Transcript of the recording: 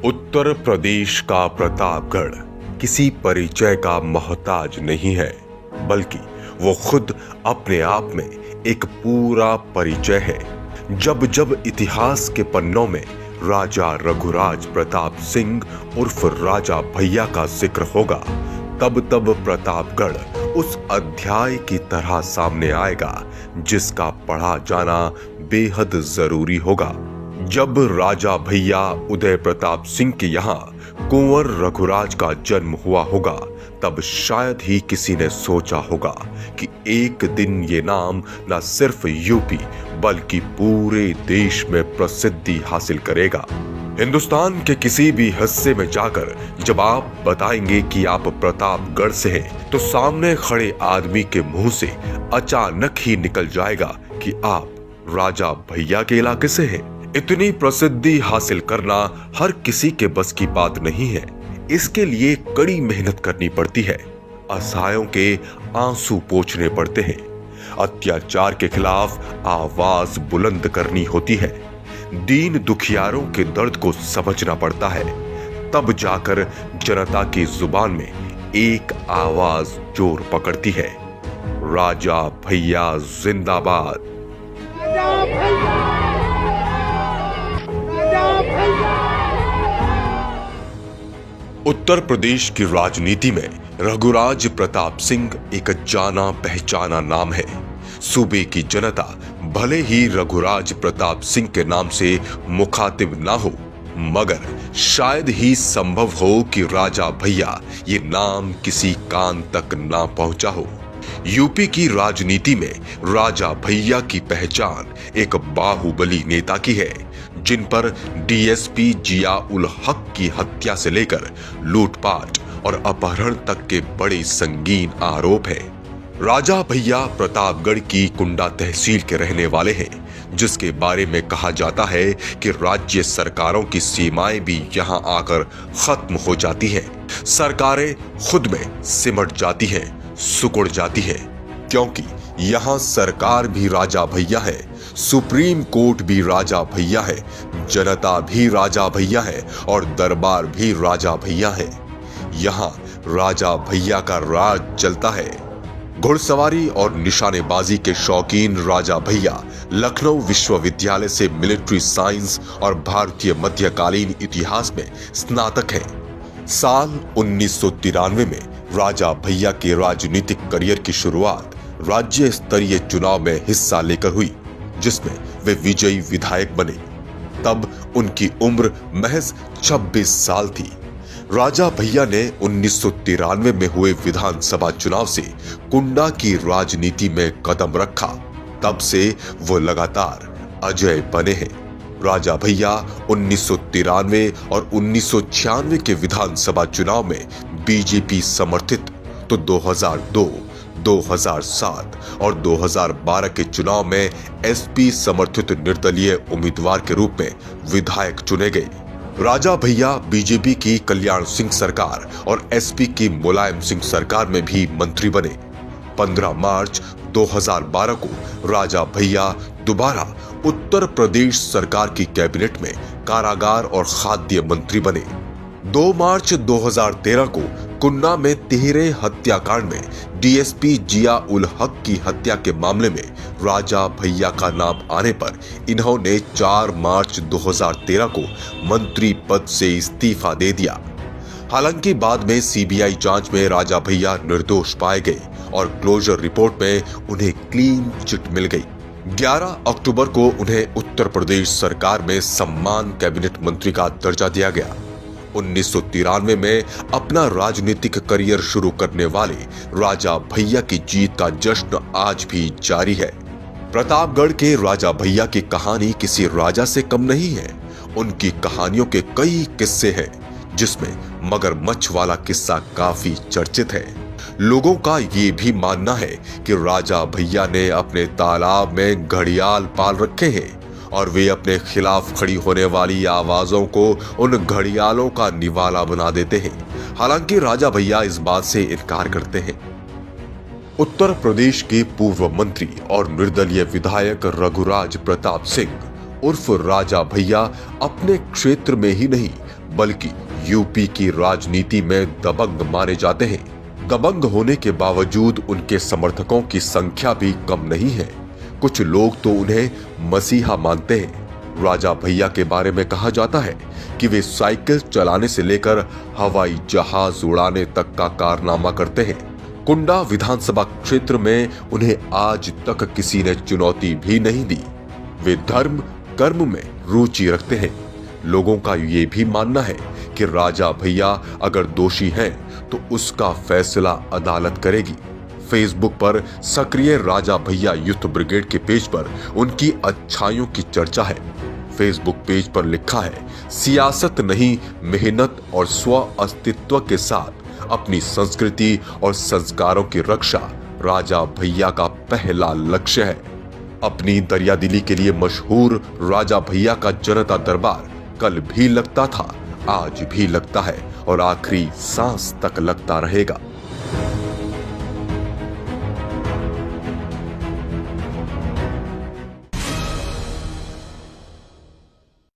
उत्तर प्रदेश का प्रतापगढ़ किसी परिचय का मोहताज नहीं है, बल्कि वो खुद अपने आप में एक पूरा परिचय है। जब जब इतिहास के पन्नों में राजा रघुराज प्रताप सिंह उर्फ राजा भैया का जिक्र होगा, तब तब प्रतापगढ़ उस अध्याय की तरह सामने आएगा जिसका पढ़ा जाना बेहद जरूरी होगा। जब राजा भैया उदय प्रताप सिंह के यहाँ कुंवर रघुराज का जन्म हुआ होगा, तब शायद ही किसी ने सोचा होगा कि एक दिन ये नाम न सिर्फ यूपी बल्कि पूरे देश में प्रसिद्धि हासिल करेगा। हिंदुस्तान के किसी भी हिस्से में जाकर जब आप बताएंगे कि आप प्रतापगढ़ से हैं, तो सामने खड़े आदमी के मुंह से अचानक ही निकल जाएगा कि आप राजा भैया के इलाके से हैं। इतनी प्रसिद्धि हासिल करना हर किसी के बस की बात नहीं है। इसके लिए कड़ी मेहनत करनी पड़ती है, असहायों के आंसू पोंछने पड़ते हैं, अत्याचार के खिलाफ आवाज बुलंद करनी होती है, दीन दुखियारों के दर्द को समझना पड़ता है। तब जाकर जनता की जुबान में एक आवाज जोर पकड़ती है, राजा भैया जिंदाबाद। उत्तर प्रदेश की राजनीति में रघुराज प्रताप सिंह एक जाना पहचाना नाम है। सूबे की जनता भले ही रघुराज प्रताप सिंह के नाम से मुखातिब ना हो, मगर शायद ही संभव हो कि राजा भैया ये नाम किसी कान तक ना पहुंचा हो। यूपी की राजनीति में राजा भैया की पहचान एक बाहुबली नेता की है, जिन पर डीएसपी जिया उल हक की हत्या से लेकर लूटपाट और अपहरण तक के बड़े संगीन आरोप हैं। राजा भैया प्रतापगढ़ की कुंडा तहसील के रहने वाले हैं, जिसके बारे में कहा जाता है कि राज्य सरकारों की सीमाएं भी यहां आकर खत्म हो जाती हैं। सरकारें खुद में सिमट जाती हैं, सुकुड़ जाती हैं, क्योंकि यहाँ सरकार भी राजा भैया है, सुप्रीम कोर्ट भी राजा भैया है, जनता भी राजा भैया है और दरबार भी राजा भैया है। यहाँ राजा भैया का राज चलता है। घुड़सवारी और निशानेबाजी के शौकीन राजा भैया लखनऊ विश्वविद्यालय से मिलिट्री साइंस और भारतीय मध्यकालीन इतिहास में स्नातक हैं। साल 1993 में राजा भैया के राजनीतिक करियर की शुरुआत राज्य स्तरीय चुनाव में हिस्सा लेकर हुई, जिसमें वे विजयी विधायक बने। तब उनकी उम्र महज 26 साल थी। राजा भैया ने 1993 में हुए विधानसभा चुनाव से कुंडा की राजनीति में कदम रखा। तब से वो लगातार अजय बने हैं। राजा भैया 1993 और 1996 के विधानसभा चुनाव में बीजेपी समर्थित, तो 2002, 2007 और 2012 के चुनाव में एसपी समर्थित निर्दलीय उम्मीदवार के रूप में विधायक चुने गए। राजा भैया बीजेपी की कल्याण सिंह सरकार और एसपी की मुलायम सिंह सरकार में भी मंत्री बने। 15 मार्च 2012 को राजा भैया दोबारा उत्तर प्रदेश सरकार की कैबिनेट में कारागार और खाद्य मंत्री बने। 2 मार्च 2013 को कुन्ना में तिहरे हत्याकांड में डीएसपी जिया उल हक की हत्या के मामले में राजा भैया का नाम आने पर इन्होंने 4 मार्च 2013 को मंत्री पद से इस्तीफा दे दिया। हालांकि बाद में सीबीआई जांच में राजा भैया निर्दोष पाए गए और क्लोजर रिपोर्ट में उन्हें क्लीन चिट मिल गई। 11 अक्टूबर को उन्हें उत्तर प्रदेश सरकार में सम्मान कैबिनेट मंत्री का दर्जा दिया गया। 1993 में अपना राजनीतिक करियर शुरू करने वाले राजा भैया की जीत का जश्न आज भी जारी है। प्रतापगढ़ के राजा भैया की कहानी किसी राजा से कम नहीं है। उनकी कहानियों के कई किस्से हैं, जिसमें मगरमच्छ वाला किस्सा काफी चर्चित है। लोगों का ये भी मानना है कि राजा भैया ने अपने तालाब में घड़ियाल पाल रखे हैं और वे अपने खिलाफ खड़ी होने वाली आवाजों को उन घड़ियालों का निवाला बना देते हैं। हालांकि राजा भैया इस बात से इनकार करते हैं। उत्तर प्रदेश के पूर्व मंत्री और निर्दलीय विधायक रघुराज प्रताप सिंह उर्फ राजा भैया अपने क्षेत्र में ही नहीं बल्कि यूपी की राजनीति में दबंग माने जाते हैं। दबंग होने के बावजूद उनके समर्थकों की संख्या भी कम नहीं है। कुछ लोग तो उन्हें मसीहा मानते हैं। राजा भैया के बारे में कहा जाता है कि वे साइकिल चलाने से लेकर हवाई जहाज उड़ाने तक का कारनामा करते हैं। कुंडा विधानसभा क्षेत्र में उन्हें आज तक किसी ने चुनौती भी नहीं दी। वे धर्म कर्म में रुचि रखते हैं। लोगों का ये भी मानना है कि राजा भैया अगर दोषी हैं तो उसका फैसला अदालत करेगी। फेसबुक पर सक्रिय राजा भैया यूथ ब्रिगेड के पेज पर उनकी अच्छाइयों की चर्चा है। फेसबुक पेज पर लिखा है, सियासत नहीं, मेहनत और स्व अस्तित्व के साथ अपनी संस्कृति और संस्कारों की रक्षा राजा भैया का पहला लक्ष्य है। अपनी दरियादिली के लिए मशहूर राजा भैया का जनता दरबार कल भी लगता था, आज भी लगता है और आखिरी सांस तक लगता रहेगा।